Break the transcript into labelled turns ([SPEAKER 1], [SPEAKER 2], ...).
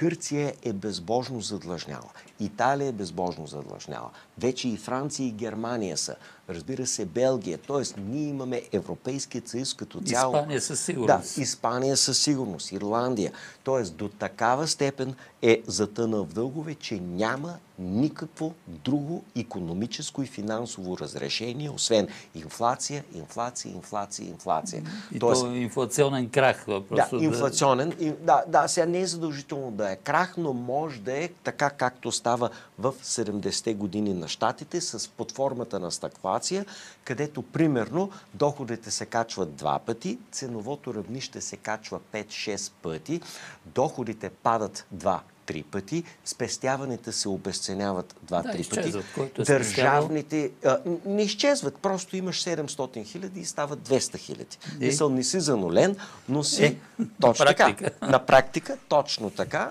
[SPEAKER 1] Гърция е безбожно задлъжняла. Италия е безбожно задлъжняла. Вече и Франция и Германия са. Разбира се, Белгия. Тоест, ние имаме Европейският съюз като цяло.
[SPEAKER 2] Испания със сигурност.
[SPEAKER 1] Да, Испания със сигурност. Ирландия. Тоест, до такава степен е затънал в дългове, че няма никакво друго икономическо и финансово разрешение, освен инфлация, инфлация, инфлация, инфлация.
[SPEAKER 2] И тоест, то е инфлационен крах.
[SPEAKER 1] Да, инфлационен. Да, сега не е задължително да е крах, но може да е така, както става в 70-те години на щатите, с под формата на стагфлация, където, примерно, доходите се качват 2 пъти, ценовото равнище се качва 5-6 пъти, доходите падат 2-3 пъти, спестяваните се обезценяват 2-3 пъти. Държавните не изчезват, просто имаш 700 хиляди и стават 200 хиляди. Не си занулен, но си точно така. На практика точно така.